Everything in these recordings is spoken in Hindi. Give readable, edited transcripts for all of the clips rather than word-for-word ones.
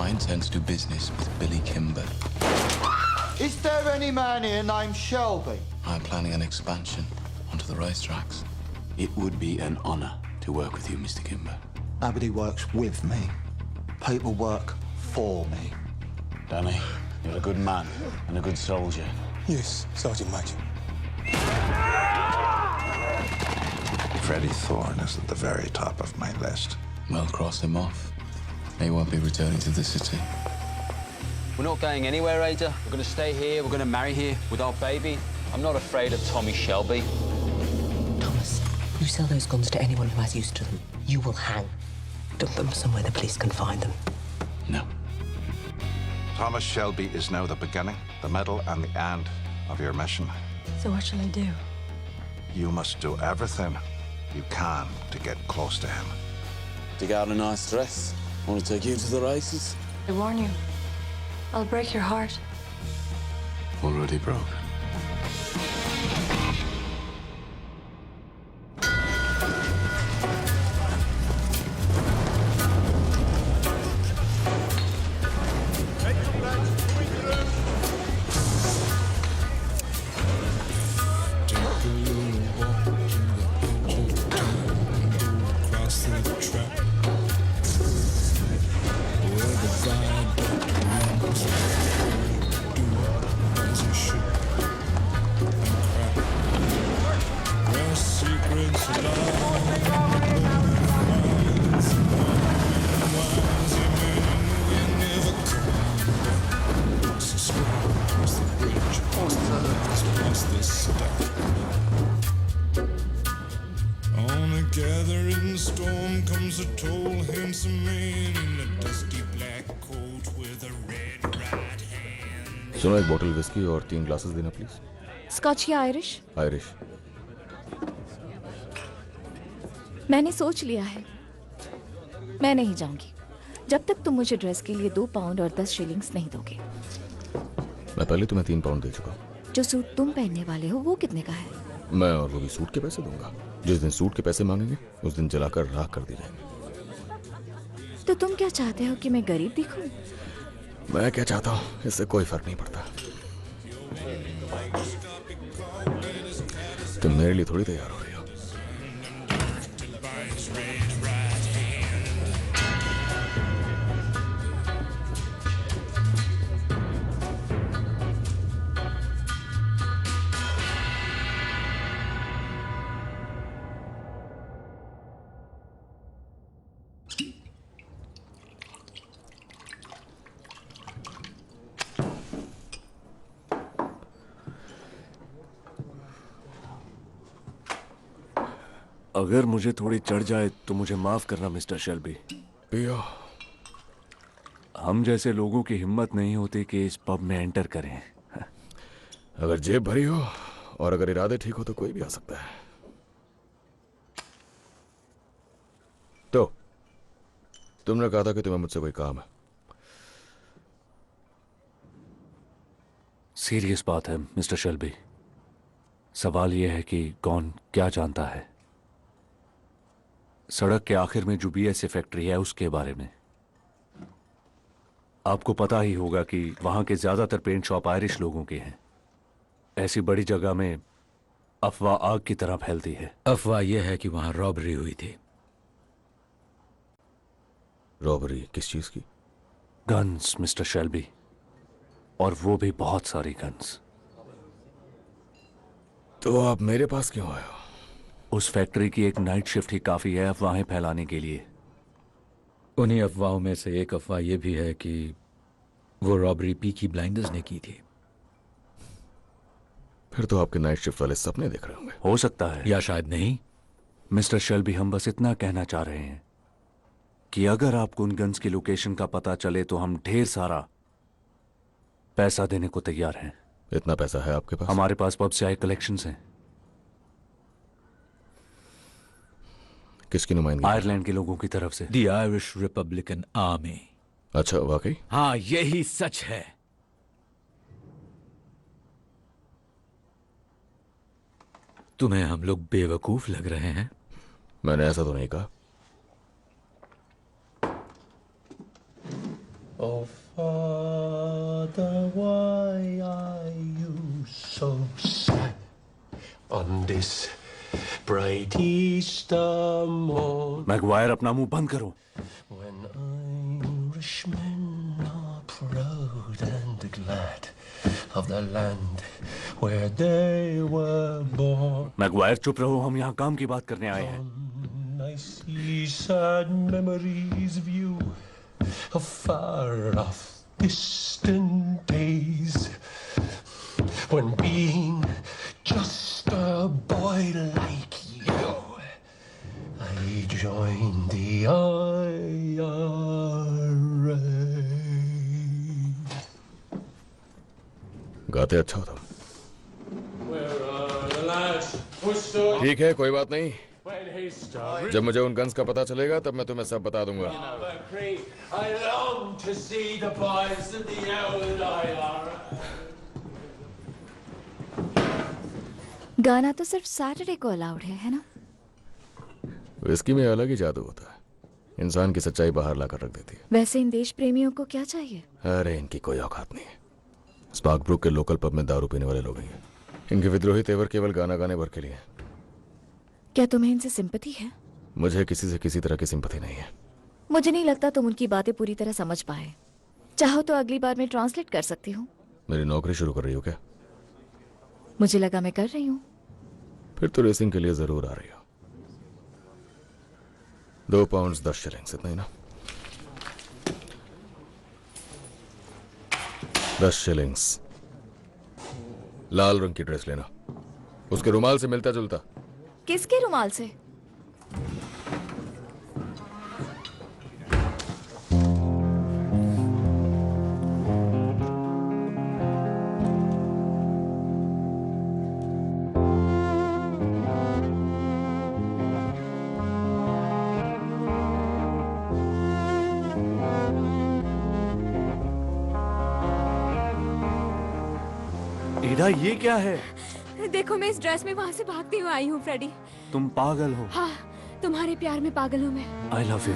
I intend to do business with Billy Kimber. Is there any man here named Shelby? I'm planning an expansion onto the racetracks. It would be an honor to work with you, Mr. Kimber. Nobody works with me. People work for me. Danny, you're a good man and a good soldier. Yes, Sergeant Major. Freddie Thorne is at the very top of my list. Well, cross him off. He won't be returning to the city. We're not going anywhere, Ada. We're going to stay here. We're going to marry here with our baby. I'm not afraid of Tommy Shelby. Thomas, you sell those guns to anyone who has use to them, you will hang. Dump them somewhere the police can find them. No. Thomas Shelby is now the beginning, the middle, and the end of your mission. So what shall I do? You must do everything you can to get close to him. Dig out a nice dress. Want to take you to the races? I warn you, I'll break your heart. Already broke. On a gathering storm comes a tall, handsome man in a dusty black coat with a red right hand. सुनो, एक बोतल विस्की और 3 ग्लासेस देना प्लीज। स्कॉच या आयरिश? आयरिश। मैंने सोच लिया है, मैं नहीं जाऊंगी जब तक तुम मुझे ड्रेस के लिए 2 पाउंड और 10 शिलिंग्स नहीं दोगे। मैं पहले तुम्हें 3 पाउंड दे चुका हूँ। जो सूट तुम पहनने वाले हो वो कितने का है? मैं और वो भी सूट के पैसे दूंगा। जिस दिन सूट के पैसे मांगेंगे उस दिन जलाकर राख कर दी जाएंगे। तो तुम क्या चाहते हो कि मैं गरीब दिखूं? मैं क्या चाहता हूँ इससे कोई फर्क नहीं पड़ता। तुम मेरे लिए थोड़ी तैयार हो रही हो। अगर मुझे थोड़ी चढ़ जाए तो मुझे माफ करना मिस्टर शेल्बी। पियो। हम जैसे लोगों की हिम्मत नहीं होती कि इस पब में एंटर करें। अगर जेब भरी हो और अगर इरादे ठीक हो तो कोई भी आ सकता है। तो तुमने कहा था कि तुम्हें मुझसे कोई काम है। सीरियस बात है मिस्टर शेल्बी। सवाल यह है कि कौन क्या जानता है सड़क के आखिर में जो बीएसए फैक्ट्री है उसके बारे में। आपको पता ही होगा कि वहां के ज्यादातर पेंट शॉप आयरिश लोगों के हैं। ऐसी बड़ी जगह में अफवाह आग की तरह फैलती है। अफवाह यह है कि वहां रॉबरी हुई थी। रॉबरी किस चीज की? गन्स मिस्टर शेल्बी, और वो भी बहुत सारी गन्स। तो आप मेरे पास क्यों आए हो? उस फैक्ट्री की एक नाइट शिफ्ट ही काफी है अफवाहें फैलाने के लिए। उन्हीं अफवाहों में से एक अफवाह यह भी है कि वो रॉबरी पीकी ब्लाइंडर्स ने की थी। फिर तो आपके नाइट शिफ्ट वाले सपने देख रहे होंगे। हो सकता है या शायद नहीं। मिस्टर शेल्बी, हम बस इतना कहना चाह रहे हैं कि अगर आपको उन गन्स की लोकेशन का पता चले तो हम ढेर सारा पैसा देने को तैयार हैं। इतना पैसा है आपके पास? हमारे पास पब से आए कलेक्शंस हैं। किसकी नुमाइंदगी? आयरलैंड के लोगों की तरफ से। The Irish Republican army. अच्छा, वाकई? हाँ, यही सच है। तुम्हें हम लोग बेवकूफ लग रहे हैं? मैंने ऐसा तो नहीं कहा। Oh, Father, why are you so sad on this bright Easter morn? Maguire, अपना मुंह बंद करो. When Irishmen are proud and glad of the land where they were born. Maguire, चुप रहो. हम यहाँ काम की बात करने आए हैं. I see sad memories of you, of far off distant days, when being just a boy like you, I joined the IRA. गाते अच्छा हो तुम. ठीक है, कोई बात नहीं. जब मुझे उन गन्स का पता चलेगा तब मैं तुम्हें सब बता दूंगा. I long to see the boys in the old IRA. गाना तो सिर्फ सैटरडे को अलाउड है ना? विस्की में अलग ही जादू होता है. इंसान की सच्चाई बाहर लाकर रख देती है. वैसे इन देश प्रेमियों को क्या चाहिए? अरे इनकी कोई औकात नहीं है. स्पार्कब्रुक के लोकल पब में दारू पीने वाले लोग हैं. इनके विद्रोही तेवर केवल गाना गाने भर के लिए. क्या तुम्हें इनसे सिंपैथी है? मुझे किसी से किसी तरह की सिंपैथी नहीं है. मुझे नहीं लगता तुम उनकी बातें पूरी तरह समझ पाए. चाहो तो अगली बार मैं ट्रांसलेट कर सकती हूँ. मेरी नौकरी शुरू कर रही हो क्या? मुझे लगा मैं कर रही हूँ. फिर तो रेसिंग के लिए जरूर आ रही हो. 2 पाउंड 10 शिलिंग्स, इतना ही ना? 10 शिलिंग्स. लाल रंग की ड्रेस लेना, उसके रुमाल से मिलता जुलता. किसके रुमाल से? ईडा, ये क्या है? देखो, मैं इस ड्रेस में वहां से भागती हुई आई हूँ फ्रेडी. तुम पागल हो. हाँ, तुम्हारे प्यार में पागल हूँ मैं. I love you.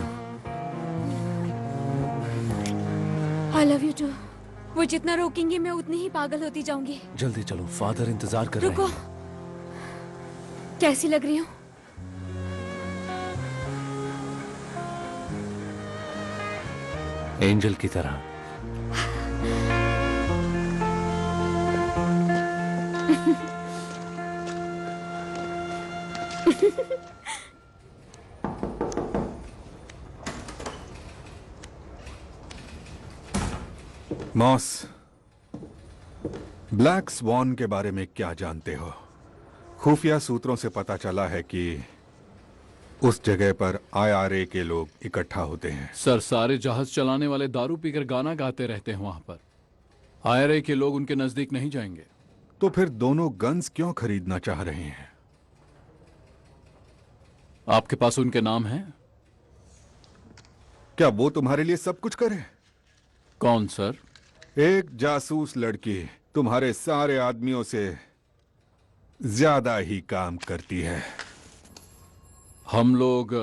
I love you too. वो जितना रोकेंगे मैं उतनी ही पागल होती जाऊंगी. जल्दी चलो, फादर इंतजार कर रहे रुको. हैं. कैसी लग रही हूँ? एंजल की तरह. मॉस, ब्लैक स्वॉन के बारे में क्या जानते हो? खुफिया सूत्रों से पता चला है कि उस जगह पर IRA के लोग इकट्ठा होते हैं. सर, सारे जहाज चलाने वाले दारू पीकर गाना गाते रहते हैं वहां पर. IRA के लोग उनके नजदीक नहीं जाएंगे. तो फिर दोनों गन्स क्यों खरीदना चाह रहे हैं? आपके पास उनके नाम हैं? क्या वो तुम्हारे लिए सब कुछ करे? कौन सर? एक जासूस लड़की तुम्हारे सारे आदमियों से ज्यादा ही काम करती है. हम लोग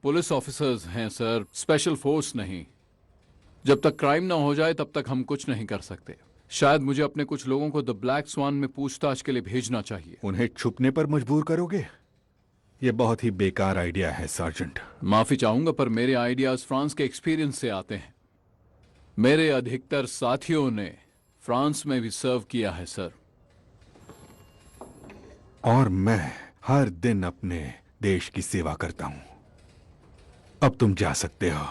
पुलिस ऑफिसर्स हैं सर, स्पेशल फोर्स नहीं. जब तक क्राइम ना हो जाए तब तक हम कुछ नहीं कर सकते. शायद मुझे अपने कुछ लोगों को द ब्लैक स्वान में पूछताछ के लिए भेजना चाहिए. उन्हें छुपने पर मजबूर करोगे? यह बहुत ही बेकार आइडिया है सार्जेंट. माफी चाहूंगा पर मेरे आइडियाज फ्रांस के एक्सपीरियंस से आते हैं. मेरे अधिकतर साथियों ने फ्रांस में भी सर्व किया है सर. और मैं हर दिन अपने देश की सेवा करता हूं. अब तुम जा सकते हो.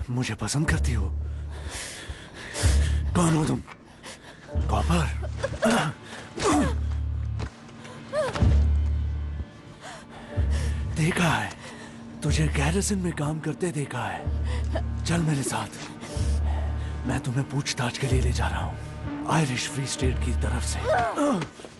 मुझे पसंद करती हो? कौन हो तुम? कॉपर? देखा है, तुझे गैरिसन में काम करते देखा है। चल मेरे साथ, मैं तुम्हें पूछताछ के लिए ले जा रहा हूँ, आयरिश फ्री स्टेट की तरफ से।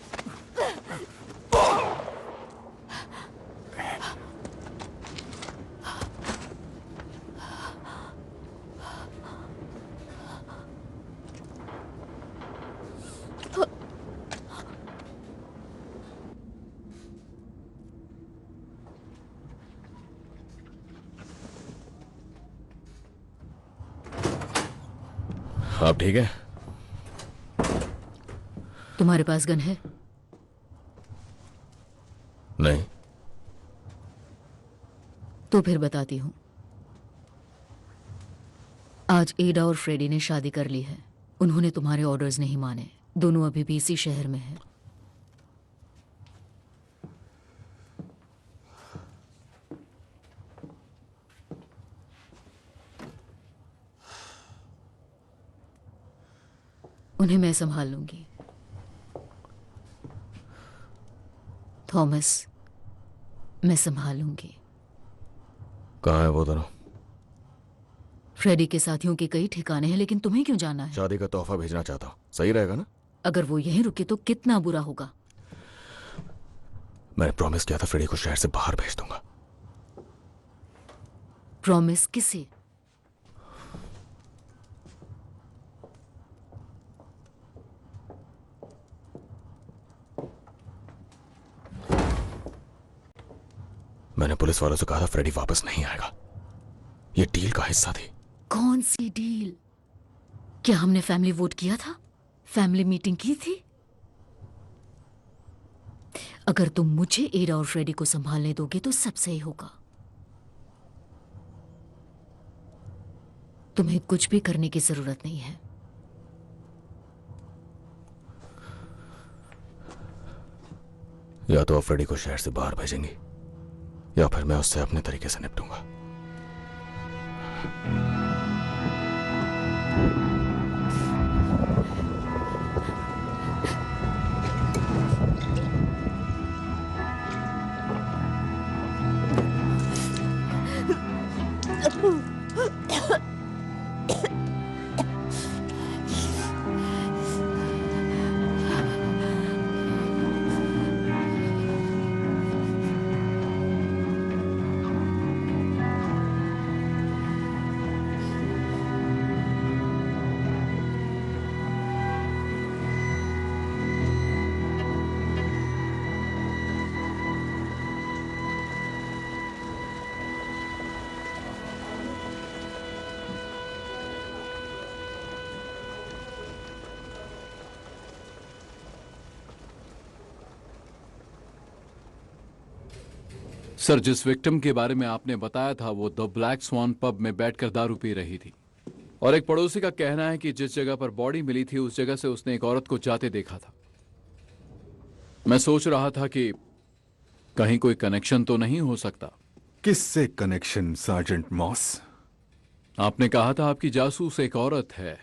आप ठीक है? तुम्हारे पास गन है? नहीं। तो फिर बताती हूं। आज एडा और फ्रेडी ने शादी कर ली है। उन्होंने तुम्हारे ऑर्डर्स नहीं माने। दोनों अभी भी इसी शहर में हैं। उन्हें मैं संभाल लूंगी। थॉमस, मैं संभाल लूंगी। कहाँ है वो दोनों? फ्रेडी के साथियों के कई ठिकाने हैं, लेकिन तुम्हें क्यों जाना है? शादी का तोहफा भेजना चाहता हूँ, सही रहेगा ना? अगर वो यहीं रुके तो कितना बुरा होगा। मैंने प्रॉमिस किया था फ्रेडी को शहर से बाहर भेज दूंगा। प्रॉमिस किसे? मैंने पुलिस वालों से कहा था फ्रेडी वापस नहीं आएगा। ये डील का हिस्सा थी। कौन सी डील? क्या हमने फैमिली वोट किया था? फैमिली मीटिंग की थी? अगर तुम मुझे एडा और फ्रेडी को संभालने दोगे तो सब सही होगा। तुम्हें कुछ भी करने की जरूरत नहीं है। या तो आप फ्रेडी को शहर से बाहर भेजेंगी या फिर मैं उससे अपने तरीके से निपटूंगा। सर, जिस विक्टिम के बारे में आपने बताया था वो द ब्लैक स्वान पब में बैठकर दारू पी रही थी, और एक पड़ोसी का कहना है कि जिस जगह पर बॉडी मिली थी उस जगह से उसने एक औरत को जाते देखा था। मैं सोच रहा था कि कहीं कोई कनेक्शन तो नहीं हो सकता। किससे कनेक्शन सार्जेंट मॉस? आपने कहा था आपकी जासूस एक औरत है।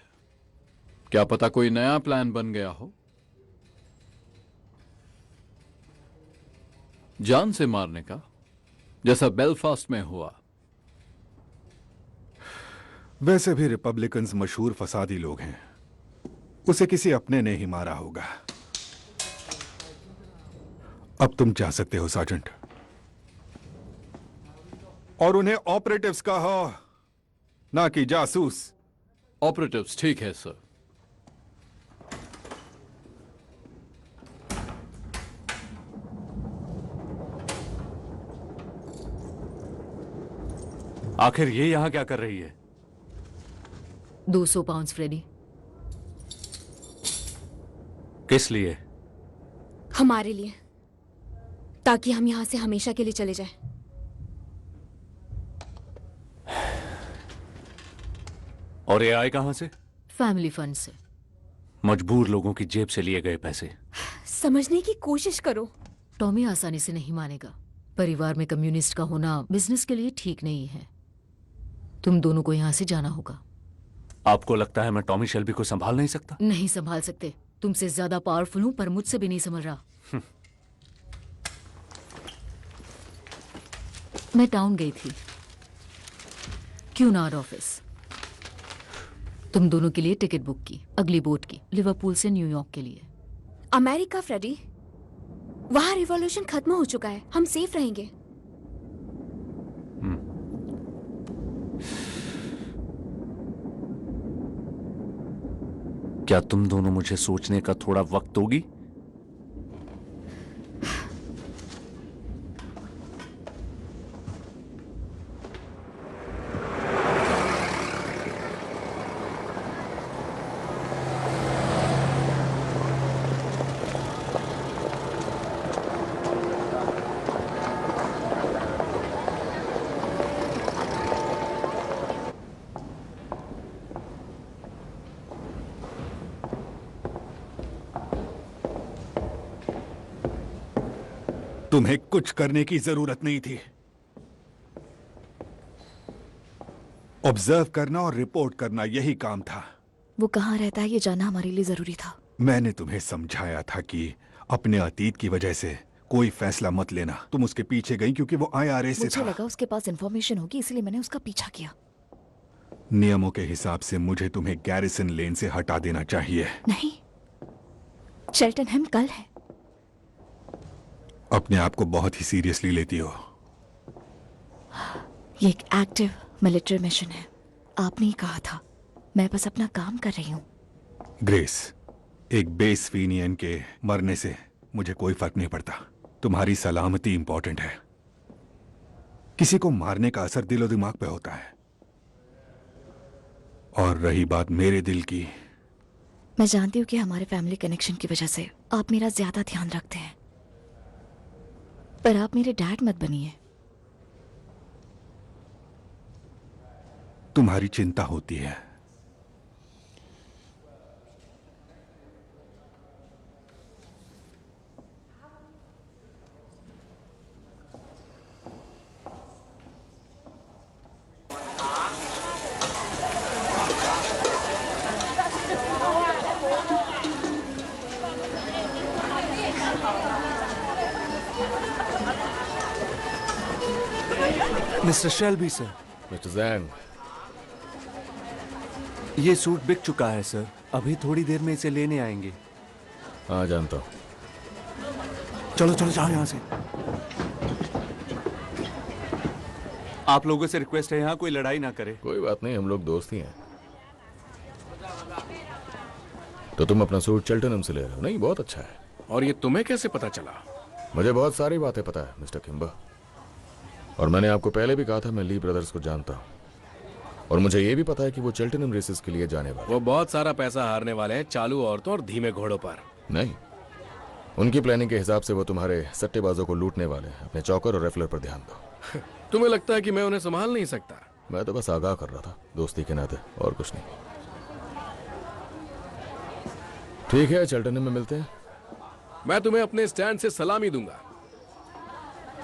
क्या पता कोई नया प्लान बन गया हो? जान से मारने का, जैसा बेलफास्ट में हुआ। वैसे भी रिपब्लिकन्स मशहूर फसादी लोग हैं। उसे किसी अपने ने ही मारा होगा। अब तुम जा सकते हो सार्जेंट, और उन्हें ऑपरेटिव्स कहो, ना कि जासूस। ऑपरेटिव्स, ठीक है सर। आखिर ये यहां क्या कर रही है? 200 पाउंड्स फ्रेडी। किस लिए? हमारे लिए, ताकि हम यहां से हमेशा के लिए चले जाएं। और ये आए कहां से? फैमिली फंड से। मजबूर लोगों की जेब से लिए गए पैसे। समझने की कोशिश करो। टॉमी आसानी से नहीं मानेगा। परिवार में कम्युनिस्ट का होना बिजनेस के लिए ठीक नहीं है। तुम दोनों को यहां से जाना होगा। आपको लगता है मैं टॉमी शेल्बी को संभाल नहीं सकता? नहीं संभाल सकते। तुमसे ज्यादा पावरफुल हूं, पर मुझसे भी नहीं संभल रहा। मैं टाउन गई थी, क्यूनार्ड ऑफिस। तुम दोनों के लिए टिकट बुक की, अगली बोट की, लिवरपूल से न्यूयॉर्क के लिए। अमेरिका फ्रेडी, वहां रिवॉल्यूशन खत्म हो चुका है, हम सेफ रहेंगे। क्या तुम दोनों मुझे सोचने का थोड़ा वक्त दोगी? तुम्हें कुछ करने की जरूरत नहीं थी। ऑब्जर्व करना और रिपोर्ट करना, यही काम था। वो कहाँ रहता है ये जानना हमारे लिए जरूरी था। मैंने तुम्हें समझाया था कि अपने अतीत की वजह से कोई फैसला मत लेना। तुम उसके पीछे गई क्योंकि वो IRA से मुझे था। लगा उसके पास इंफॉर्मेशन होगी, इसलिए मैंने उसका पीछा किया। नियमों के हिसाब से मुझे तुम्हें गैरिसन लेन से हटा देना चाहिए। नहीं, चेल्टनहम कल है। अपने आप को बहुत ही सीरियसली लेती हो। ये एक एक्टिव मिलिट्री मिशन है। आपने ही कहा था, मैं बस अपना काम कर रही हूँ। ग्रेस, एक बेस फिनियन के मरने से मुझे कोई फर्क नहीं पड़ता। तुम्हारी सलामती इंपॉर्टेंट है। किसी को मारने का असर दिलो दिमाग पे होता है। और रही बात मेरे दिल की, मैं जानती हूँ कि हमारे फैमिली कनेक्शन की वजह से आप मेरा ज्यादा ध्यान रखते हैं, पर आप मेरे डैड मत बनिए। तुम्हारी चिंता होती है। Mister Shelby sir. मिस्टर जैंग, ये सूट बिक चुका है सर, अभी थोड़ी देर में इसे लेने आएंगे। हाँ जानता हूँ। चलो चलो जाओ यहाँ से। आप लोगों से रिक्वेस्ट है यहाँ कोई लड़ाई ना करे। कोई बात नहीं, हम लोग दोस्त ही हैं। तो तुम अपना सूट चेल्टनहम से ले रहे हो? नहीं, बहुत अच्छा है। और ये तुम्हें कैसे पता चला? मुझे बहुत सारी बातें पता है मिस्टर किम्बर, और मैंने आपको पहले भी कहा था मैं ली ब्रदर्स को जानता हूँ, और मुझे ये भी पता है कि वो चेल्टनहम रेसेस के लिए जाने वाले। वो बहुत सारा पैसा हारने वाले हैं चालू औरतों और धीमे घोड़ों पर। नहीं, उनकी प्लानिंग के हिसाब से वो तुम्हारे सट्टेबाजों को लूटने वाले हैं। अपने चौकर और रेफलर पर ध्यान दो। तुम्हें लगता है कि मैं उन्हें संभाल नहीं सकता? मैं तो बस आगाह कर रहा था, दोस्ती के नाते, और कुछ नहीं। ठीक है, चेल्टनहम में मिलते हैं। मैं तुम्हें अपने स्टैंड से सलामी दूंगा।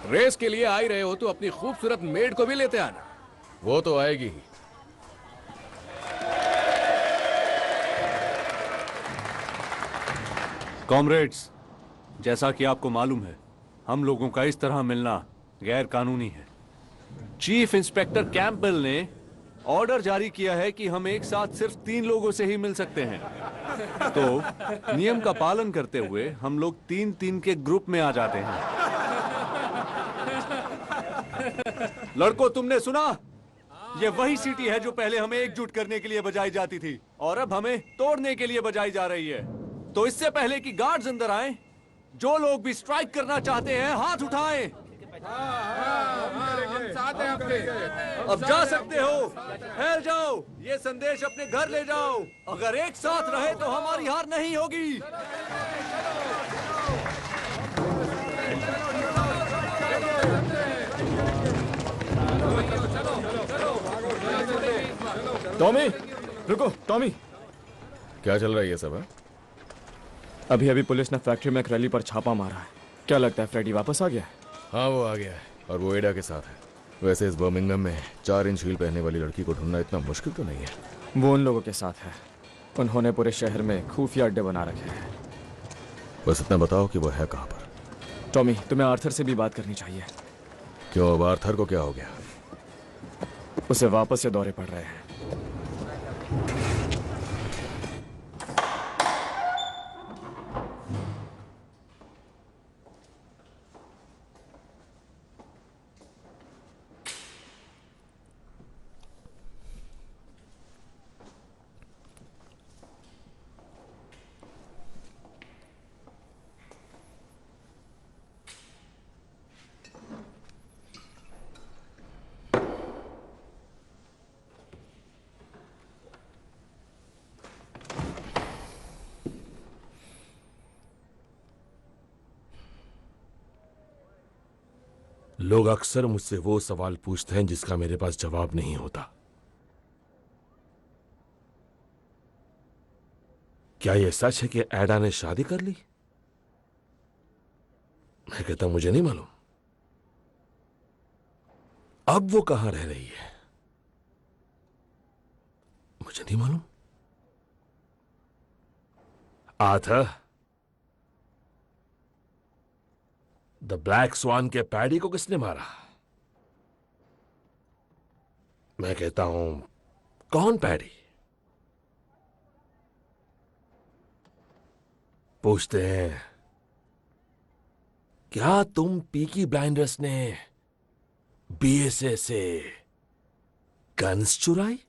रेस के लिए आ ही रहे हो तो अपनी खूबसूरत मेड को भी लेते आना। वो तो आएगी ही। कॉमरेड्स, जैसा कि आपको मालूम है, हम लोगों का इस तरह मिलना गैर कानूनी है। चीफ इंस्पेक्टर कैंपबेल ने ऑर्डर जारी किया है कि हम एक साथ सिर्फ 3 लोगों से ही मिल सकते हैं। तो नियम का पालन करते हुए हम लोग 3-3 के ग्रुप में आ जाते हैं। लड़कों, तुमने सुना? ये वही सीटी है जो पहले हमें एकजुट करने के लिए बजाई जाती थी और अब हमें तोड़ने के लिए बजाई जा रही है। तो इससे पहले कि गार्ड्स अंदर आएं, जो लोग भी स्ट्राइक करना चाहते हैं हाथ उठाएं। अब जा सकते हो, फैल जाओ, ये संदेश अपने घर ले जाओ। अगर एक साथ रहे तो हमारी हार नहीं होगी। टॉमी, रुको। टॉमी, क्या चल रहा है ये सब? है अभी पुलिस ने फैक्ट्री में एक रैली पर छापा मारा है। क्या लगता है फ्रेडी वापस आ गया है? हाँ, वो आ गया है और वो एडा के साथ है। वैसे इस बर्मिंघम में 4 इंच हील पहनने वाली लड़की को ढूंढना इतना मुश्किल तो नहीं है। वो उन लोगों के साथ है। उन्होंने पूरे शहर में खुफिया अड्डे बना रखे हैं। बस इतना बताओ कि वो है कहाँ पर। टॉमी, तुम्हें आर्थर से भी बात करनी चाहिए। क्यों, अब आर्थर को क्या हो गया? उसे वापस से दौरे पड़ रहे हैं। लोग अक्सर मुझसे वो सवाल पूछते हैं जिसका मेरे पास जवाब नहीं होता। क्या यह सच है कि एडा ने शादी कर ली? मैं कहता मुझे नहीं मालूम। अब वो कहां रह रही है मुझे नहीं मालूम। आर्थर, द ब्लैक स्वान के पैडी को किसने मारा? मैं कहता हूं कौन पैडी? पूछते हैं क्या तुम पीकी ब्लाइंडर्स ने बीएसए से गन्स चुराई?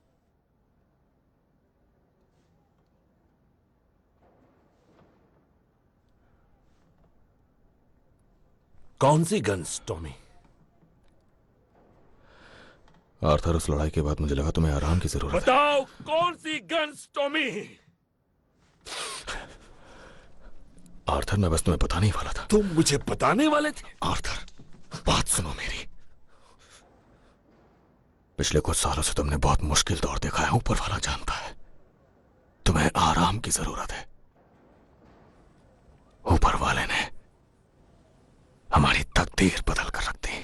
कौन सी गन्स, टॉमी? आर्थर, उस लड़ाई के बाद मुझे लगा तुम्हें आराम की जरूरत है। बताओ कौन सी गन्स, टॉमी? आर्थर, मैं बस तुम्हें बताने ही वाला था। तुम मुझे बताने वाले थे? आर्थर, बात सुनो मेरी। पिछले कुछ सालों से तुमने बहुत मुश्किल दौर देखा है। ऊपर वाला जानता है तुम्हें आराम की जरूरत है। ऊपर वाले ने हमारी तकदीर बदल कर रख दी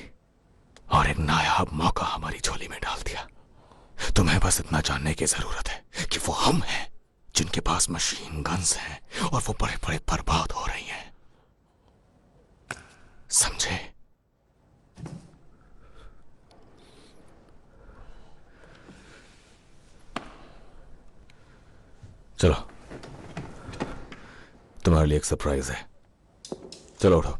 और एक नायाब मौका हमारी झोली में डाल दिया। तुम्हें बस इतना जानने की जरूरत है कि वो हम हैं जिनके पास मशीन गन्स हैं और वो बड़े बड़े बर्बाद हो रही हैं। समझे? चलो, तुम्हारे लिए एक सरप्राइज है। चलो उठो।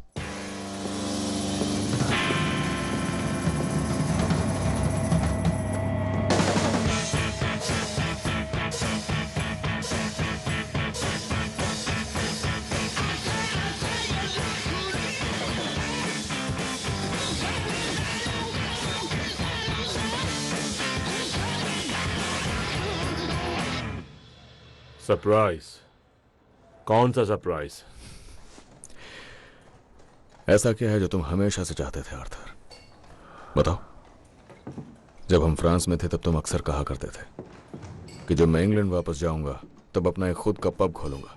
सरप्राइज? कौन सा सरप्राइज? ऐसा क्या है जो तुम हमेशा से चाहते थे आर्थर? बताओ। जब हम फ्रांस में थे तब तुम अक्सर कहा करते थे कि जब मैं इंग्लैंड वापस जाऊंगा तब अपना एक खुद का पब खोलूंगा।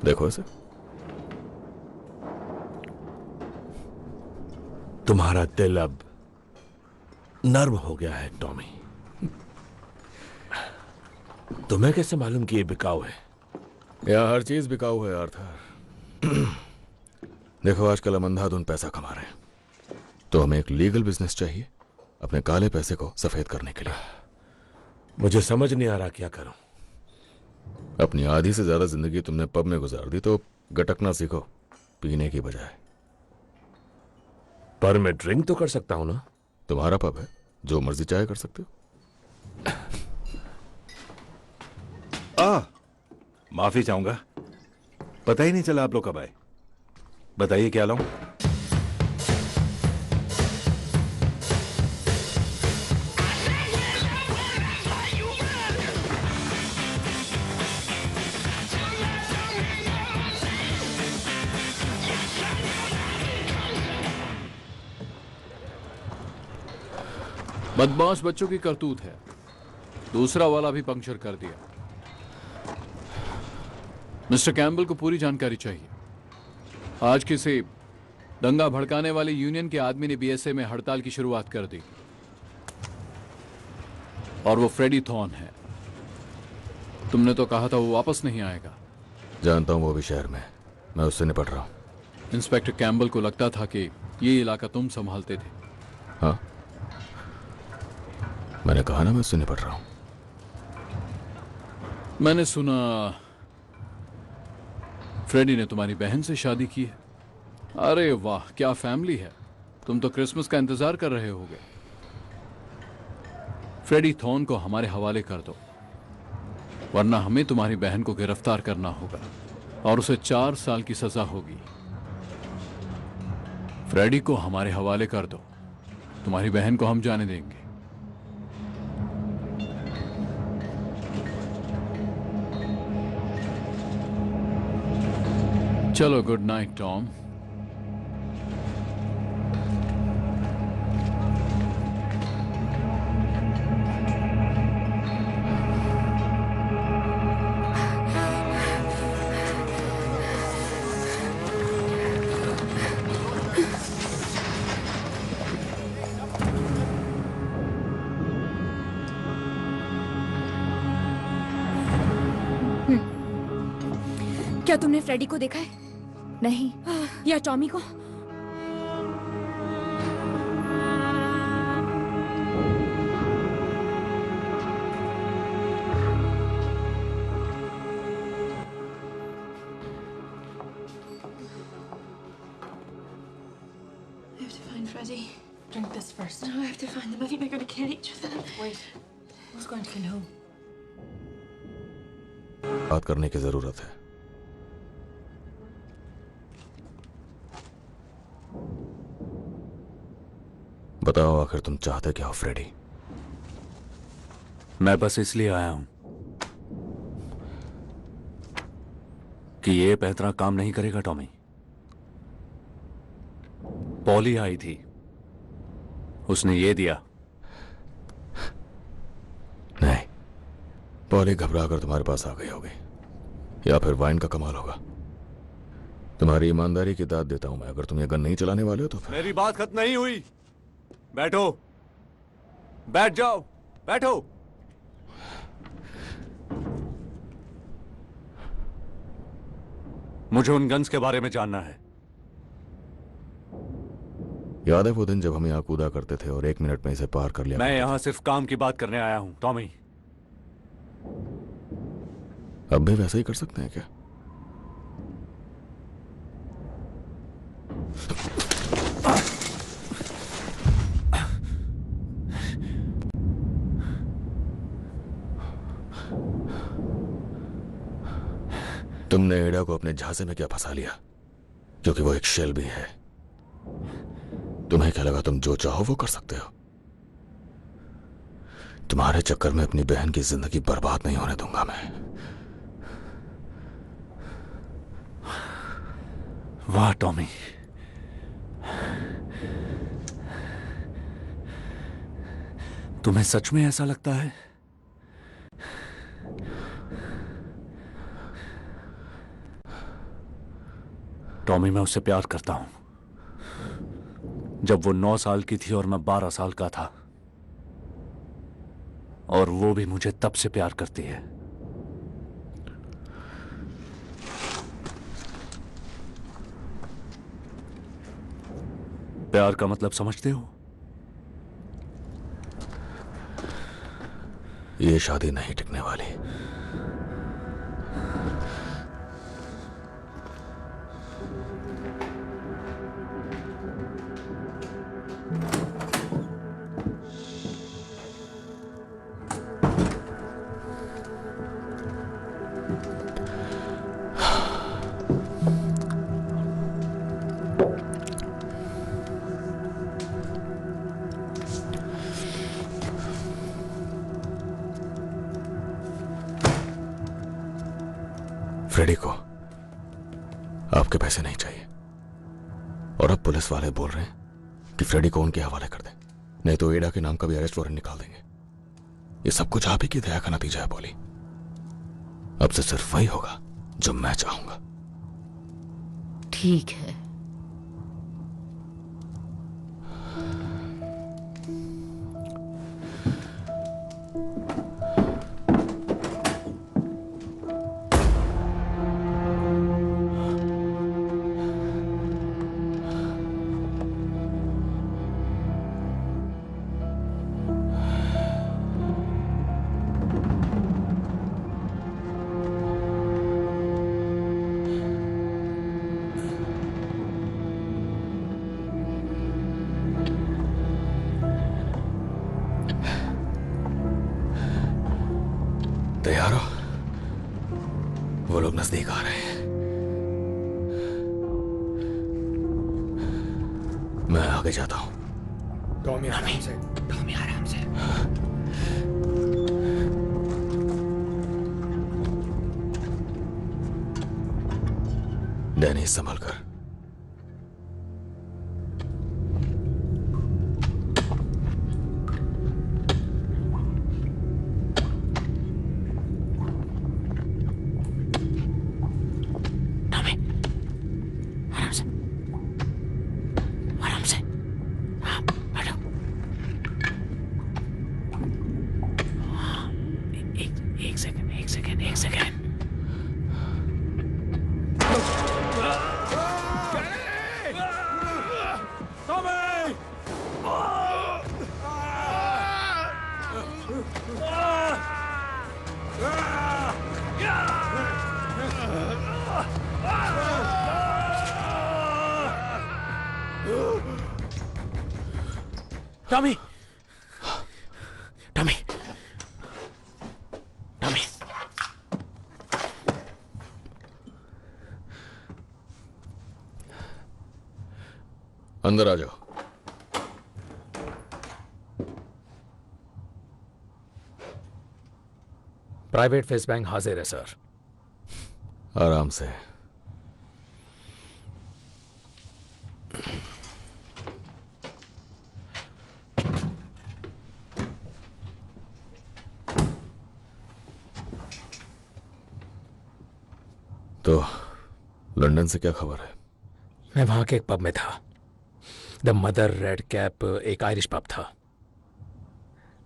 देखो इसे। तुम्हारा दिल अब नर्म हो गया है टॉमी। तुम्हें कैसे मालूम कि ये बिकाऊ है? यहां हर चीज बिकाऊ है आर्थर। देखो, आजकल हम अंधाधुन पैसा कमा रहे हैं, तो हमें एक लीगल बिजनेस चाहिए अपने काले पैसे को सफेद करने के लिए। मुझे समझ नहीं आ रहा क्या करूं। अपनी आधी से ज्यादा जिंदगी तुमने पब में गुजार दी, तो गटकना सीखो पीने की बजाय। पर मैं ड्रिंक तो कर सकता हूं ना? तुम्हारा पब है, जो मर्जी चाहे कर सकते हो। माफी चाहूंगा, पता ही नहीं चला आप लोग कब आए। बताइए क्या लाऊं? बदमाश बच्चों की करतूत है। दूसरा वाला भी पंक्चर कर दिया। मिस्टर कैम्बल को पूरी जानकारी चाहिए। आज किसी दंगा भड़काने वाली यूनियन के आदमी ने बीएसए में हड़ताल की शुरुआत कर दी और वो फ्रेडी थॉर्न है। तुमने तो कहा था वो वापस नहीं आएगा। जानता हूं वो भी शहर में, मैं उससे निपट रहा हूं। इंस्पेक्टर कैम्बल को लगता था कि ये इलाका तुम संभालते थे। हाँ, मैंने कहा ना मैं उससे निपट रहा हूं। मैंने सुना फ्रेडी ने तुम्हारी बहन से शादी की है। अरे वाह, क्या फैमिली है। तुम तो क्रिसमस का इंतजार कर रहे होगे। फ्रेडी थॉर्न को हमारे हवाले कर दो, वरना हमें तुम्हारी बहन को गिरफ्तार करना होगा और उसे 4 साल की सजा होगी। फ्रेडी को हमारे हवाले कर दो, तुम्हारी बहन को हम जाने देंगे। चलो, गुड नाइट टॉम। क्या तुमने फ्रेडी को देखा है? नहीं। या टॉमी को? I have to find Freddie. Drink this first. No, I have to find them. I think they're going to kill each other. Wait. Who's going to kill who? बात करने की जरूरत है। बताओ, आखिर तुम चाहते क्या हो फ्रेडी? मैं बस इसलिए आया हूं कि ये पैतरा काम नहीं करेगा टॉमी। पॉली आई थी, उसने ये दिया। नहीं, पॉली घबरा कर तुम्हारे पास आ गई होगी, या फिर वाइन का कमाल होगा। तुम्हारी ईमानदारी की दाद देता हूं मैं। अगर तुम ये गन नहीं चलाने वाले हो तो फिर मेरी बात खत्म नहीं हुई। बैठो, बैठ जाओ, बैठो। मुझे उन गन्स के बारे में जानना है। याद है वो दिन जब हम यहां कूदा करते थे और 1 मिनट में इसे पार कर लिया? मैं यहां सिर्फ काम की बात करने आया हूं टॉमी। अब भी वैसा ही कर सकते हैं क्या? तुमने एडा को अपने झांसे में क्या फंसा लिया? क्योंकि वो एक शेल भी है। तुम्हें क्या लगा तुम जो चाहो वो कर सकते हो? तुम्हारे चक्कर में अपनी बहन की जिंदगी बर्बाद नहीं होने दूंगा मैं। वाह टॉमी, तुम्हें सच में ऐसा लगता है? टॉमी, मैं उससे प्यार करता हूं। जब वो 9 साल की थी और मैं 12 साल का था, और वो भी मुझे तब से प्यार करती है। प्यार का मतलब समझते हो? ये शादी नहीं टिकने वाली। फ्रेडी को आपके पैसे नहीं चाहिए, और अब पुलिस वाले बोल रहे हैं कि फ्रेडी को उनके हवाले कर दें, नहीं तो एडा के नाम का भी अरेस्ट वारंट निकाल देंगे। ये सब कुछ आप ही की दया का नतीजा है पॉली। अब से सिर्फ वही होगा जो मैं चाहूंगा। ठीक है, तैयार हो? वो लोग नजदीक आ रहे हैं। मैं आगे जाता हूं। टॉमी आराम से। टॉमी आराम से। डैनी संभल कर। Tommy, Tommy, Tommy. अंदर आ जाओ। प्राइवेट फेस बैंक हाजिर है सर। आराम से। तो लंदन से क्या खबर है? मैं वहां के एक पब में था। द मदर रेड कैप एक आयरिश पब था।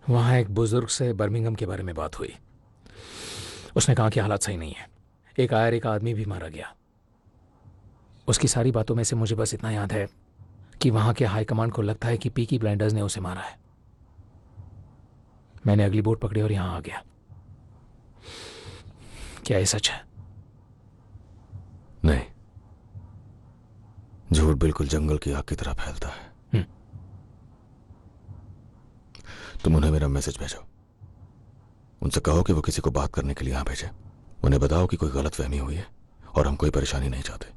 वहां एक बुजुर्ग से बर्मिंघम के बारे में बात हुई। उसने कहा कि हालात सही नहीं है। एक आयरिश आदमी भी मारा गया। उसकी सारी बातों में से मुझे बस इतना याद है कि वहां के हाई कमांड को लगता है कि पीकी ब्लाइंडर्स ने उसे मारा है। मैंने अगली बोट पकड़ी और यहां आ गया। क्या ये सच है? नहीं, झूठ बिल्कुल जंगल की आग की तरह फैलता है। तुम उन्हें मेरा मैसेज भेजो। उनसे कहो कि वो किसी को बात करने के लिए यहां भेजे। उन्हें बताओ कि कोई गलतफहमी हुई है और हम कोई परेशानी नहीं चाहते।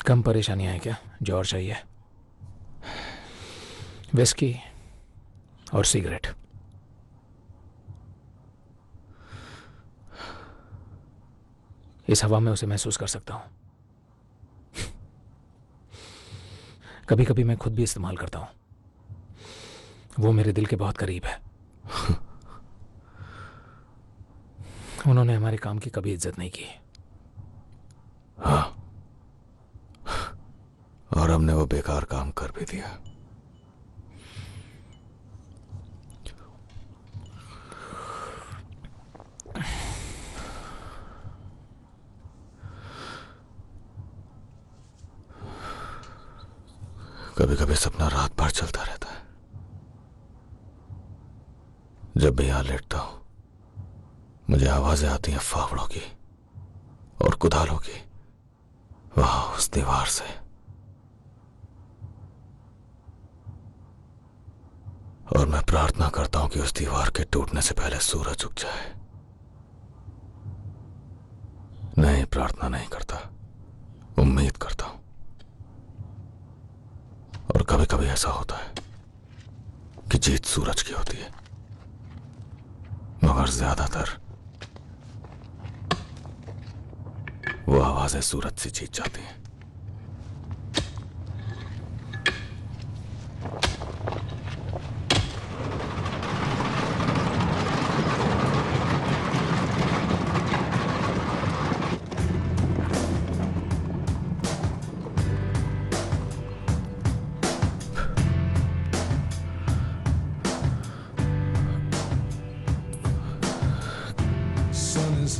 कम परेशानियां हैं क्या? जो और चाहिए? विस्की और सिगरेट। इस हवा में उसे महसूस कर सकता हूं। कभी कभी मैं खुद भी इस्तेमाल करता हूं। वो मेरे दिल के बहुत करीब है। उन्होंने हमारे काम की कभी इज्जत नहीं की। हाँ, और हमने वो बेकार काम कर भी दिया। कभी कभी सपना रात भर चलता रहता है। जब भी यहां लेटता हूं मुझे आवाजें आती हैं फावड़ों की और कुदालों की, वहां उस दीवार से। और मैं प्रार्थना करता हूं कि उस दीवार के टूटने से पहले सूरज उग जाए। नहीं, प्रार्थना नहीं करता, उम्मीद करता हूं। और कभी कभी ऐसा होता है कि जीत सूरज की होती है, मगर ज्यादातर वो आवाजें सूरज से जीत जाती हैं।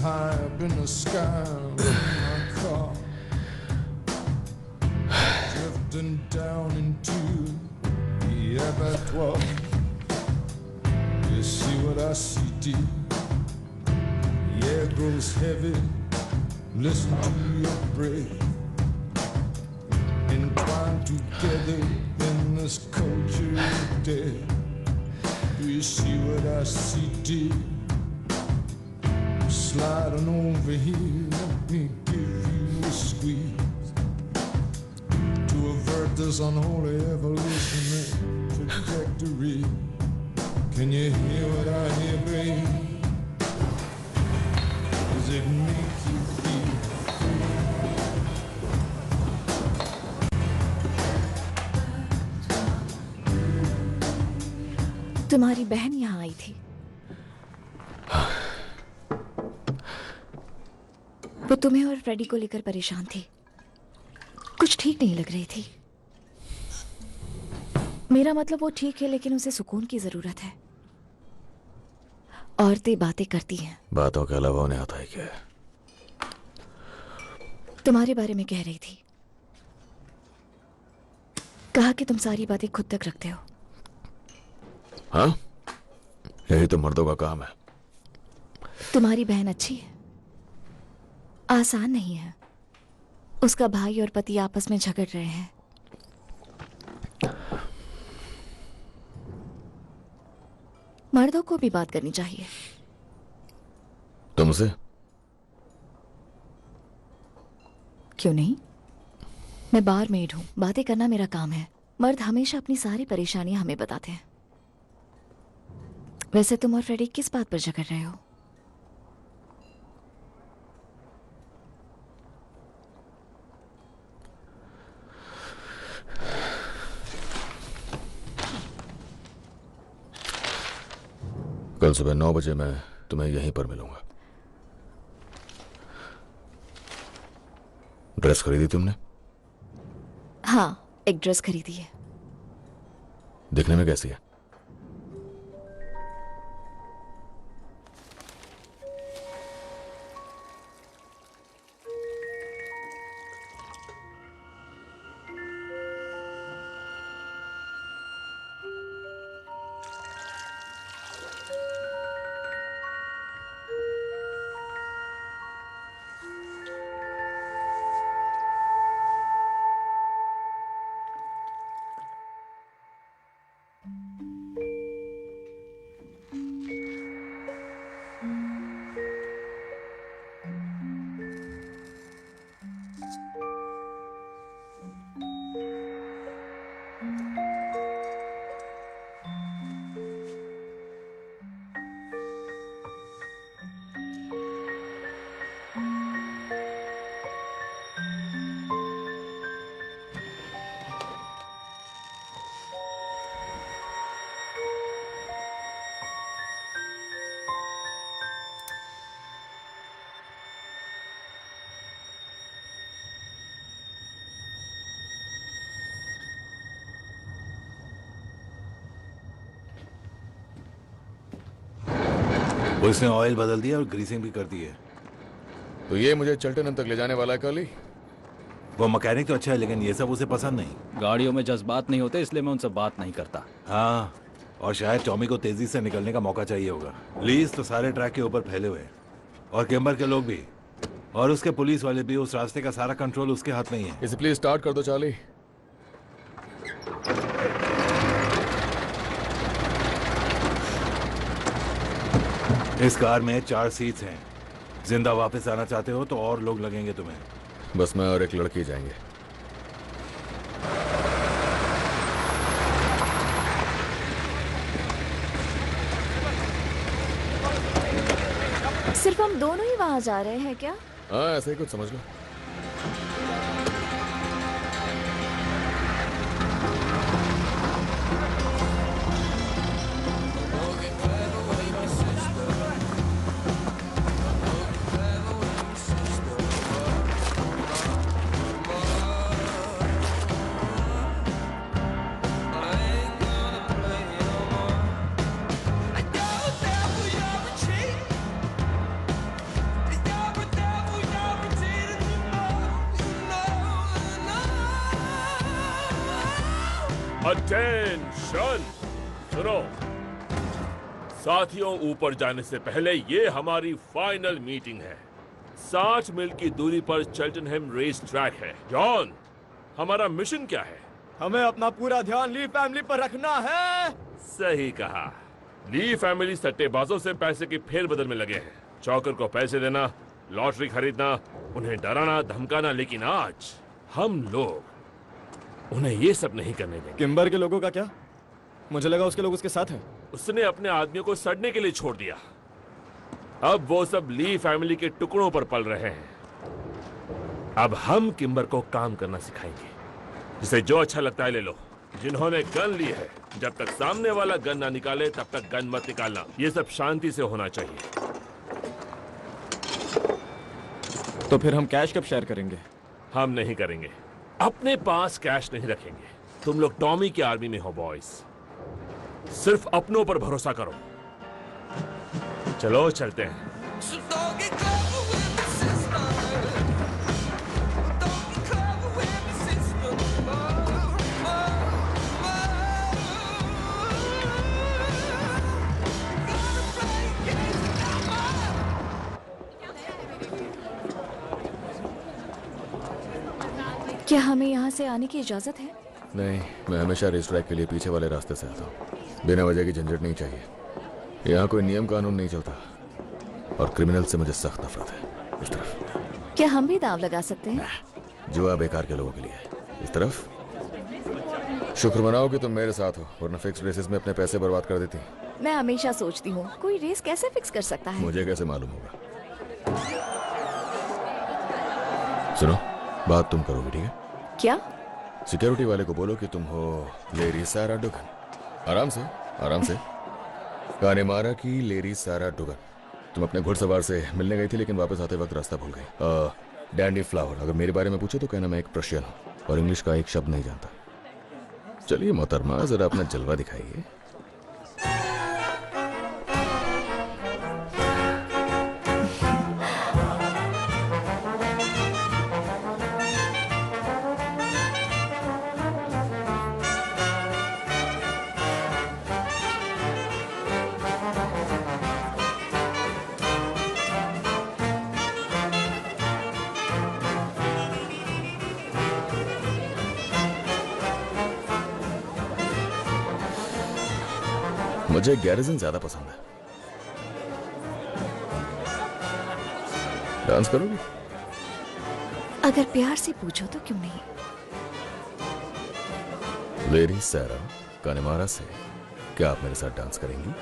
High up in the sky in my car, drifting down into the abattoir. You see what I see, dear? The air grows heavy. Listen to your breath, entwined together in this culture of death. Do you see what I see, dear? Sliding over here, let me give you a squeeze to avert this unholy evolutionary trajectory. Can you hear what I hear, babe? Does it make you feel? तुम्हारी बहन यहाँ आई थी। वो तुम्हें और फ्रेडी को लेकर परेशान थी। कुछ ठीक नहीं लग रही थी। मेरा मतलब वो ठीक है, लेकिन उसे सुकून की जरूरत है। औरतें बातें करती हैं। बातों के अलावा उन्हें आता है क्या? तुम्हारे बारे में कह रही थी। कहा कि तुम सारी बातें खुद तक रखते हो। हाँ, यही तो मर्दों का काम है। तुम्हारी बहन अच्छी है, आसान नहीं है। उसका भाई और पति आपस में झगड़ रहे हैं। मर्दों को भी बात करनी चाहिए। तुमसे? क्यों नहीं? मैं बार मेड हूं, बातें करना मेरा काम है। मर्द हमेशा अपनी सारी परेशानियां हमें बताते हैं। वैसे तुम और फ्रेडी किस बात पर झगड़ रहे हो? कल सुबह 9 बजे मैं तुम्हें यहीं पर मिलूंगा। ड्रेस खरीदी तुमने? हाँ, एक ड्रेस खरीदी है। दिखने में कैसी है? पुलिस ने ऑयल बदल दिया और ग्रीसिंग भी कर दी है। तो ये मुझे चल्टन तक ले जाने वाला है कल। वो मैकेनिक तो अच्छा है, लेकिन ये सब उसे पसंद नहीं। गाड़ियों में जज्बात नहीं होते, इसलिए मैं उनसे बात नहीं करता। हाँ, और शायद टॉमी को तेजी से निकलने का मौका चाहिए होगा। लीज तो सारे ट्रैक के ऊपर फैले हुए हैं, और किम्बर के लोग भी, और उसके पुलिस वाले भी। उस रास्ते का सारा कंट्रोल उसके हाथ में ही है। इसे प्लीज स्टार्ट कर दो चार्ली। इस कार में 4 सीट्स हैं। जिंदा वापस आना चाहते हो तो और लोग लगेंगे तुम्हें। बस मैं और एक लड़की जाएंगे। सिर्फ हम दोनों ही वहां जा रहे हैं क्या? हाँ, ऐसे ही कुछ समझ लो। अटेंशन! सुनो साथियों, ऊपर जाने से पहले ये हमारी फाइनल मीटिंग है। 60 मील की दूरी पर चेल्टनहम रेस ट्रैक है। जॉन, हमारा मिशन क्या है? हमें अपना पूरा ध्यान ली फैमिली पर रखना है। सही कहा। ली फैमिली सट्टेबाजों से पैसे की फेरबदल में लगे हैं। चौकर को पैसे देना, लॉटरी खरीदना, उन्हें डराना धमकाना, लेकिन आज हम लोग उन्हें ये सब नहीं करने देंगे। किम्बर के लोगों का क्या? मुझे लगा उसके लोग उसके साथ हैं। उसने अपने आदमियों को सड़ने के लिए छोड़ दिया। अब वो सब ली फैमिली के टुकड़ों पर पल रहे हैं। अब हम किम्बर को काम करना सिखाएंगे। जिसे जो अच्छा लगता है ले लो। जिन्होंने गन ली है, जब तक सामने वाला गन ना निकाले तब तक गन मत निकालना। ये सब शांति से होना चाहिए। तो फिर हम कैश कब शेयर करेंगे? हम नहीं करेंगे। अपने पास कैश नहीं रखेंगे। तुम लोग टॉमी की आर्मी में हो बॉयज। सिर्फ अपनों पर भरोसा करो। चलो चलते हैं। क्या हमें यहाँ से आने की इजाजत है? नहीं, मैं हमेशा रेस ट्रैक के लिए पीछे वाले रास्ते से आता हूँ। बिना वजह की झंझट नहीं चाहिए। यहाँ कोई नियम कानून नहीं चलता और क्रिमिनल से मुझे सख्त नफरत है। इस तरफ क्या हम भी दांव लगा सकते हैं? जुआ बेकार के लोगों के लिए है। इस तरफ शुक्र मनाओ कि तुम मेरे साथ हो, वरना फिक्स रेसेस में अपने पैसे बर्बाद कर देती। मैं हमेशा सोचती हूँ कोई रेस कैसे फिक्स कर सकता है। मुझे कैसे मालूम होगा? सुनो, बात तुम करोगे, ठीक है? क्या? सिक्योरिटी वाले को बोलो कि तुम हो लेरी सारा डुगन। आराम से, आराम से। कानेमारा की लेरी सारा डुगन। तुम अपने घुड़सवार से मिलने गई थी, लेकिन वापस आते वक्त रास्ता भूल गई। Dandy flower. अगर मेरे बारे में पूछे तो कहना मैं एक प्रशियन हूँ और इंग्लिश का एक शब्द नहीं जानता। चलिए मोहतरमा, जरा अपना जलवा दिखाइए। मुझे गैरिजन ज्यादा पसंद है। डांस करोगी? अगर प्यार से पूछो तो क्यों नहीं। लेरी सारा कानेमारा से क्या आप मेरे साथ डांस करेंगी?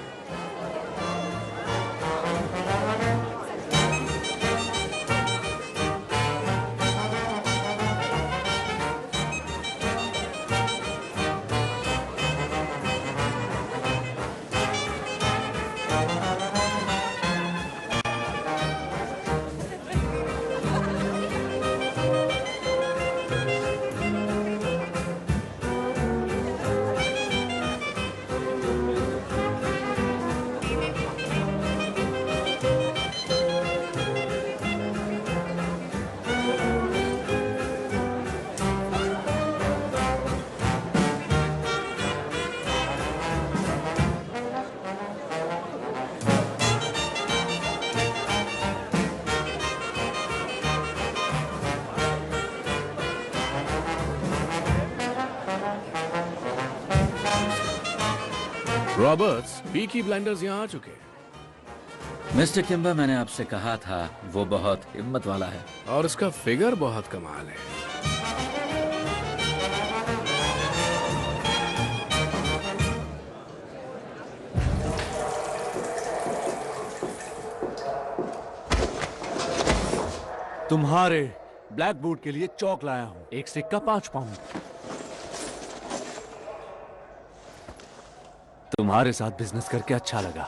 रॉबर्ट्स, पीकी ब्लाइंडर्स यहाँ आ चुके हैं। मिस्टर किम्बर, मैंने आपसे कहा था वो बहुत हिम्मत वाला है और उसका फिगर बहुत कमाल है। तुम्हारे ब्लैक बूट के लिए चौक लाया हूं। एक सिक्का 5 पाउंड। तुम्हारे साथ बिजनेस करके अच्छा लगा।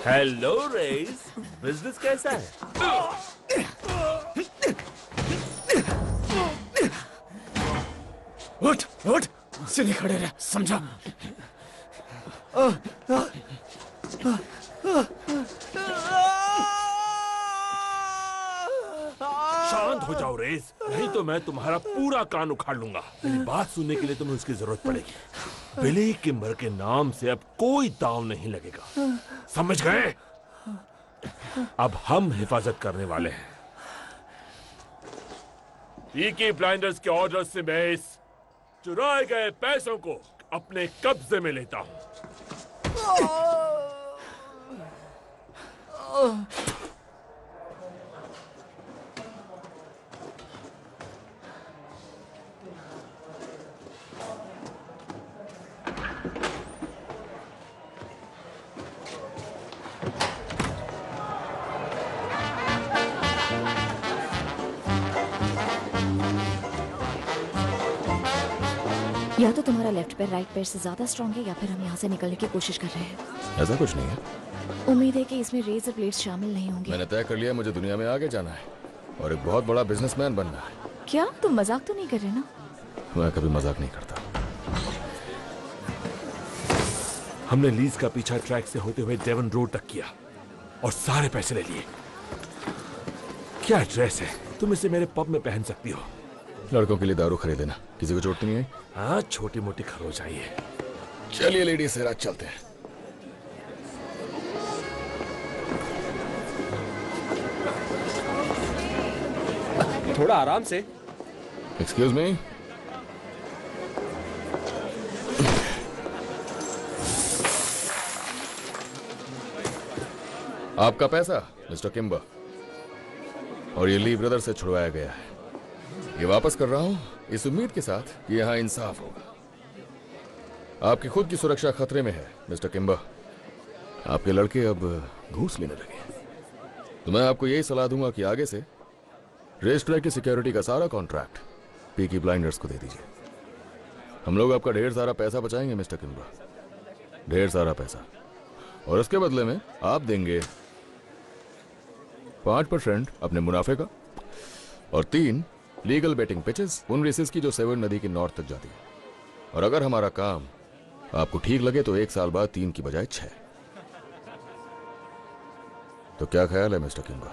हेलो रेस, बिजनेस कैसा है? उठ उठ, सीधे खड़े रह, समझा? शांत हो जाओ रेस, नहीं तो मैं तुम्हारा पूरा कान उखाड़ लूंगा। मेरी बात सुनने के लिए तुम्हें उसकी जरूरत पड़ेगी। बिली किम्बर के नाम से अब कोई दांव नहीं लगेगा, समझ गए? अब हम हिफाजत करने वाले हैं। पीकी ब्लाइंडर्स के ऑर्डर से मैं इस चुराए गए पैसों को अपने कब्जे में लेता हूं। या तो तुम्हारा लेफ्ट पैर राइट पैर से ज्यादा स्ट्रांग है या फिर हम यहाँ से निकलने की कोशिश कर रहे हैं। ऐसा कुछ नहीं है। उम्मीद है कि इसमें रेजर ब्लेड्स शामिल नहीं होंगे। मैंने तय कर लिया मुझे दुनिया में आगे जाना है और एक बहुत बड़ा बिजनेसमैन बनना है। क्या तुम मजाक तो नहीं कर रहे ना? मैं कभी मजाक नहीं करता। हमने लीज का पीछा ट्रैक से होते हुए डेवन रोड तक किया और सारे पैसे ले लिए। क्या ड्रेस है, तुम इसे मेरे पब में पहन सकती हो। लड़कों के लिए दारू खरीद लेना, किसी को चोट तो नहीं आई? हाँ, छोटी मोटी खरोच आई है। चलिए लेडीज से रात चलते हैं। थोड़ा आराम से। Excuse me. आपका पैसा मिस्टर किम्बर, और ये ली ब्रदर से छुड़वाया गया है। ये वापस कर रहा हूं इस उम्मीद के साथ कि यहां इंसाफ होगा। आपकी खुद की सुरक्षा खतरे में है मिस्टर किम्बर। आपके लड़के अब घूस लेने लगे, तो मैं आपको यही सलाह दूंगा कि आगे से रेस ट्रैक की सिक्योरिटी का सारा कॉन्ट्रैक्ट पीकी ब्लाइंडर्स को दे दीजिए। हम लोग आपका ढेर सारा पैसा बचाएंगे मिस्टर किम्बर, ढेर सारा पैसा, और उसके बदले में आप देंगे 5% अपने मुनाफे का और 3 लीगल बेटिंग पिचेस उन रेसेस की जो सेवन नदी के नॉर्थ तक जाती है। और अगर हमारा काम आपको ठीक लगे तो 1 साल बाद 3 की बजाय 6। तो क्या ख्याल है मिस्टर किम्बर?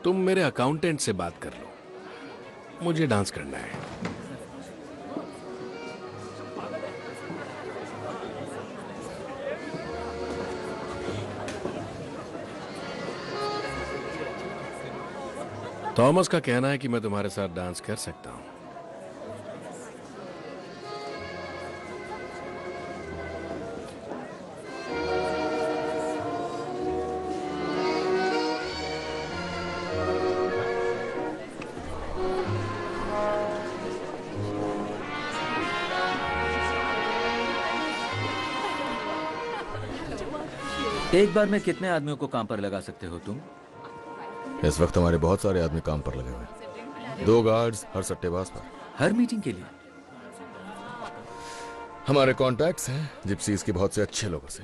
तुम मेरे अकाउंटेंट से बात कर लो, मुझे डांस करना है। थॉमस का कहना है कि मैं तुम्हारे साथ डांस कर सकता हूं। एक बार में कितने आदमियों को काम पर लगा सकते हो तुम? इस वक्त हमारे बहुत सारे आदमी काम पर लगे हुए हैं। 2 गार्ड्स हर सट्टेबाज पर। हर मीटिंग के लिए? हमारे कॉन्टैक्ट्स हैं जिप्सीज के बहुत से अच्छे लोगों से।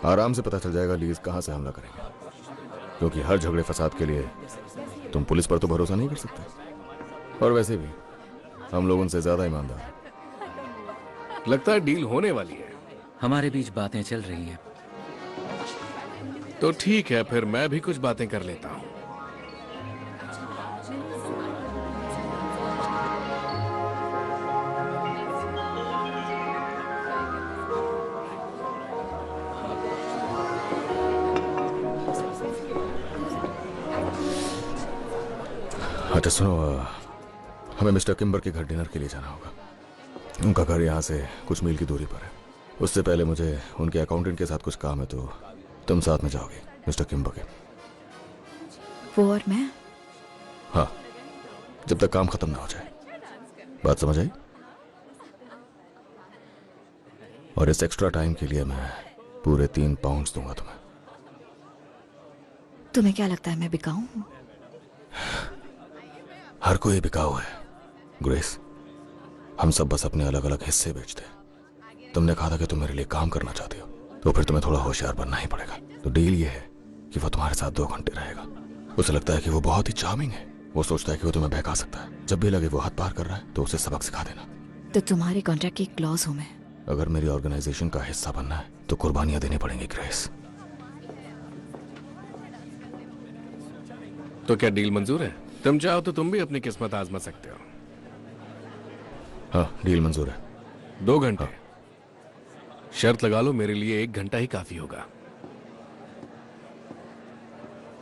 आराम से पता चल जाएगा लीज कहां से हमला करेंगे, क्योंकि हर झगड़े फसाद के लिए तुम पुलिस पर तो भरोसा नहीं कर सकते, और वैसे भी हम लोग उनसे ज्यादा ईमानदार हैं। लगता है डील होने वाली है। हमारे बीच बातें चल रही हैं। तो ठीक है, फिर मैं भी कुछ बातें कर लेता हूं। अच्छा सुनो, हमें मिस्टर किम्बर के घर डिनर के लिए जाना होगा। उनका घर यहाँ से कुछ मील की दूरी पर है। उससे पहले मुझे उनके अकाउंटेंट के साथ कुछ काम है, तो तुम साथ में जाओगे मिस्टर किम्बर के? वो और मैं? हाँ, जब तक काम खत्म ना हो जाए। बात समझ आई? और इस एक्स्ट्रा टाइम के लिए मैं पूरे 3 पाउंड्स दूंगा तुम्हें। तुम्हें क्या लगता है मैं बिकाऊ हूं? हर कोई बिकाऊ है ग्रेस। हम सब बस अपने अलग अलग हिस्से बेचते हैं। तुमने कहा था कि तुम मेरे लिए काम करना चाहते हो, तो फिर तुम्हें थोड़ा होशियार बनना ही पड़ेगा। तो डील ये है कि वो तुम्हारे साथ 2 घंटे रहेगा। उसे लगता है कि वो बहुत ही चार्मिंग है। वो सोचता है कि वो तुम्हें बहका सकता है। जब भी लगे वो हद पार कर रहा है तो उसे सबक सिखा देना। तो तुम्हारे कॉन्ट्रैक्ट की क्लॉज हूं मैं। अगर मेरी ऑर्गेनाइजेशन का हिस्सा बनना है तो कुर्बानियां देनी पड़ेंगी ग्रेस। तो क्या डील मंजूर है? तुम चाहो तो तुम भी अपनी किस्मत आजमा सकते हो। हाँ, डील मंजूर है। 2 घंटे। शर्त लगा लो, मेरे लिए 1 घंटा ही काफी होगा।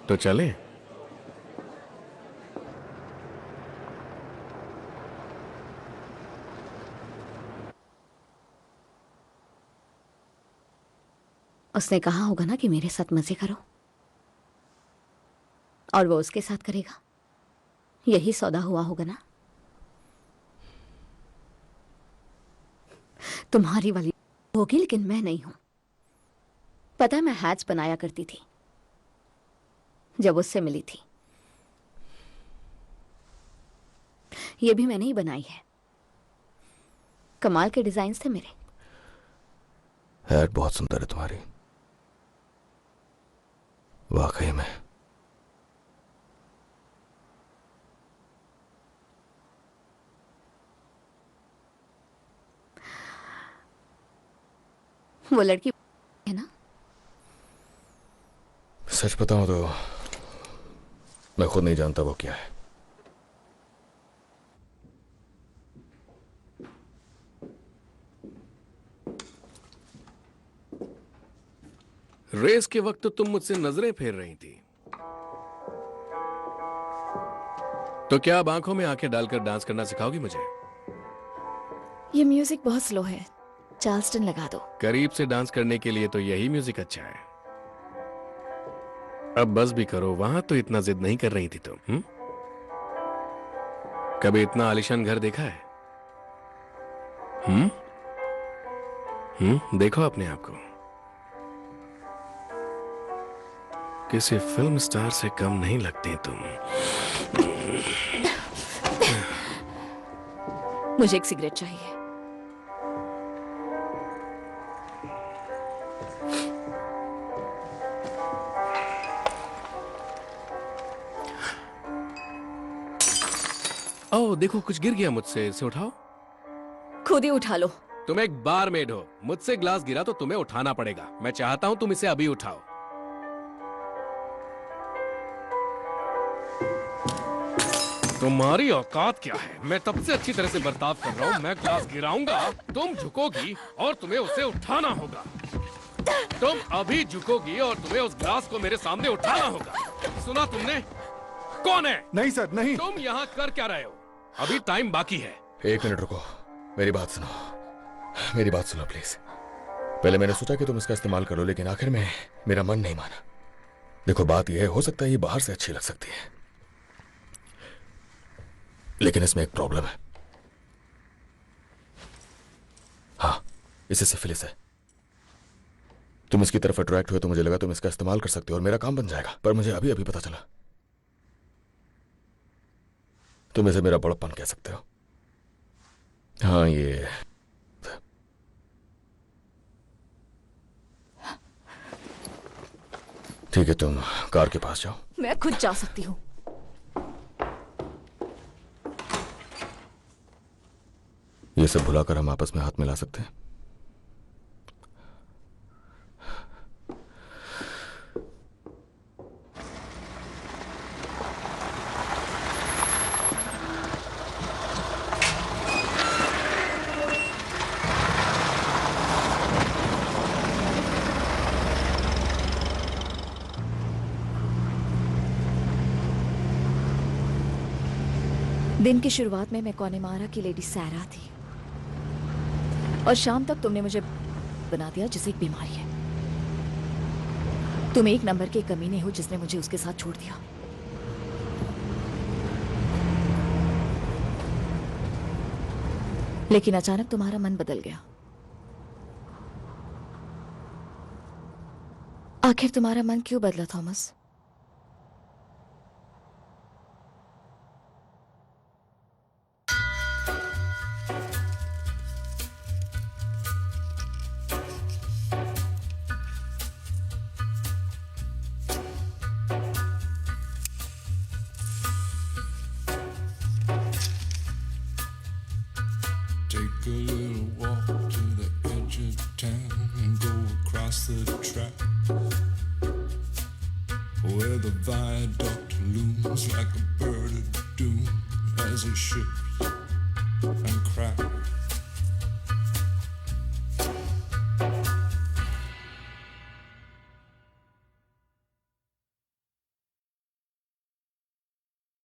तो चले? उसने कहा होगा ना कि मेरे साथ मजे करो, और वो उसके साथ करेगा। यही सौदा हुआ होगा ना। तुम्हारी वाली होगी, लेकिन मैं नहीं हूं। पता है, मैं हैट्स बनाया करती थी जब उससे मिली थी। ये भी मैंने ही बनाई है। कमाल के डिजाइन्स थे मेरे। हैट बहुत सुंदर है तुम्हारी, वाकई में। वो लड़की है ना? सच बताऊं तो मैं खुद नहीं जानता वो क्या है। रेस के वक्त तो तुम मुझसे नजरें फेर रही थी, तो क्या अब आंखों में आंखें डालकर डांस करना सिखाओगी मुझे? ये म्यूजिक बहुत स्लो है, चार्ल्सटन लगा दो। करीब से डांस करने के लिए तो यही म्यूजिक अच्छा है। अब बस भी करो, वहां तो इतना जिद नहीं कर रही थी तुम। कभी इतना आलीशान घर देखा है? देखो अपने आप को। किसी फिल्म स्टार से कम नहीं लगती तुम। मुझे एक सिगरेट चाहिए। ओह देखो, कुछ गिर गया मुझसे, इसे उठाओ। खुद ही उठा लो। तुम एक बारमेड हो, मुझसे ग्लास गिरा तो तुम्हें उठाना पड़ेगा। मैं चाहता हूं तुम इसे अभी उठाओ। तुम्हारी औकात क्या है? मैं तब से अच्छी तरह से बर्ताव कर रहा हूं। मैं ग्लास गिराऊंगा, तुम झुकोगी और तुम्हें उसे उठाना होगा। तुम अभी झुकोगी और तुम्हें उस ग्लास को मेरे सामने उठाना होगा। सुना तुमने? कौन है? नहीं सर, नहीं। तुम यहाँ कर क्या रहे हो? अभी टाइम बाकी है। एक मिनट रुको, मेरी बात सुनो, मेरी बात सुनो प्लीज। पहले मैंने सोचा कि तुम इसका इस्तेमाल करो, लेकिन आखिर में मेरा मन नहीं माना। देखो बात यह है, हो सकता है ये बाहर से अच्छी लग सकती है, लेकिन इसमें एक प्रॉब्लम है। हाँ, इसे सिफिलिस है। तुम इसकी तरफ अट्रैक्ट हुए तो मुझे लगा तुम इसका इस्तेमाल कर सकते हो और मेरा काम बन जाएगा, पर मुझे अभी अभी पता चला तुम इसे मेरा बड़प्पन कह सकते हो। हाँ, ये ठीक है, तुम कार के पास जाओ। मैं खुद जा सकती हूँ। ये सब भुलाकर हम आपस में हाथ मिला सकते हैं। दिन की शुरुआत में मैं कोनेमारा की लेडी सैरा थी, और शाम तक तुमने मुझे बना दिया जिसे एक बीमारी है। तुम एक नंबर के कमीने हो जिसने मुझे उसके साथ छोड़ दिया। लेकिन अचानक तुम्हारा मन बदल गया। आखिर तुम्हारा मन क्यों बदला Thomas? Take a little walk to the edge of town and go across the track where the viaduct looms like a bird of doom as it ships